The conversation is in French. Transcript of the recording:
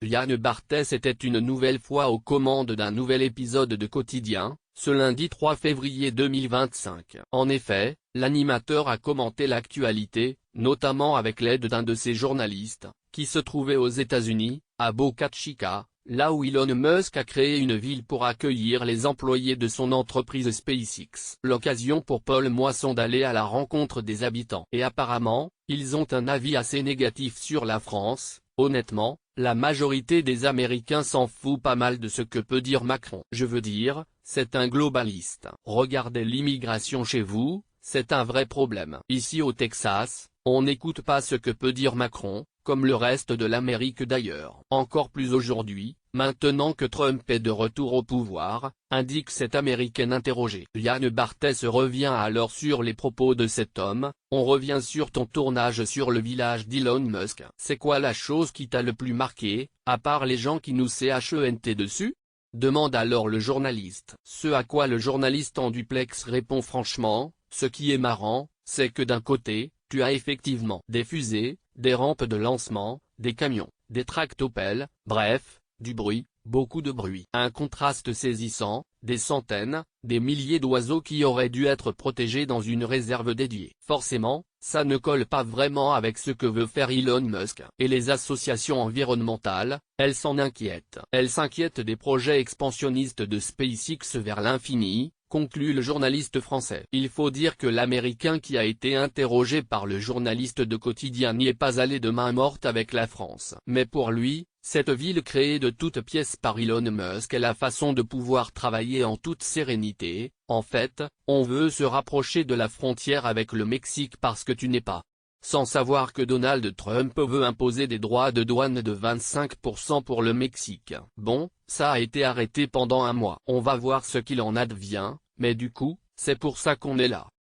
Yann Barthès était une nouvelle fois aux commandes d'un nouvel épisode de Quotidien, ce lundi 3 février 2025. En effet, l'animateur a commenté l'actualité, notamment avec l'aide d'un de ses journalistes, qui se trouvait aux États-Unis, à Boca Chica, là où Elon Musk a créé une ville pour accueillir les employés de son entreprise SpaceX. L'occasion pour Paul Moisson d'aller à la rencontre des habitants. Et apparemment, ils ont un avis assez négatif sur la France. Honnêtement, la majorité des Américains s'en fout pas mal de ce que peut dire Macron. Je veux dire, c'est un globaliste. Regardez l'immigration chez vous, c'est un vrai problème. Ici au Texas, on n'écoute pas ce que peut dire Macron, comme le reste de l'Amérique d'ailleurs. Encore plus aujourd'hui, maintenant que Trump est de retour au pouvoir, indique cette Américaine interrogée. Yann Barthès revient alors sur les propos de cet homme. On revient sur ton tournage sur le village d'Elon Musk. C'est quoi la chose qui t'a le plus marqué, à part les gens qui nous chent dessus? Demande alors le journaliste. Ce à quoi le journaliste en duplex répond franchement, ce qui est marrant, c'est que d'un côté, tu as effectivement des fusées, des rampes de lancement, des camions, des tractopelles, bref, du bruit, beaucoup de bruit. Un contraste saisissant, des centaines, des milliers d'oiseaux qui auraient dû être protégés dans une réserve dédiée. Forcément, ça ne colle pas vraiment avec ce que veut faire Elon Musk. Et les associations environnementales, elles s'en inquiètent. Elles s'inquiètent des projets expansionnistes de SpaceX vers l'infini, conclut le journaliste français. Il faut dire que l'Américain qui a été interrogé par le journaliste de Quotidien n'y est pas allé de main morte avec la France. Mais pour lui, cette ville créée de toutes pièces par Elon Musk est la façon de pouvoir travailler en toute sérénité. En fait, on veut se rapprocher de la frontière avec le Mexique parce que tu n'es pas sans savoir que Donald Trump veut imposer des droits de douane de 25% pour le Mexique. Bon, ça a été arrêté pendant un mois. On va voir ce qu'il en advient, mais du coup, c'est pour ça qu'on est là.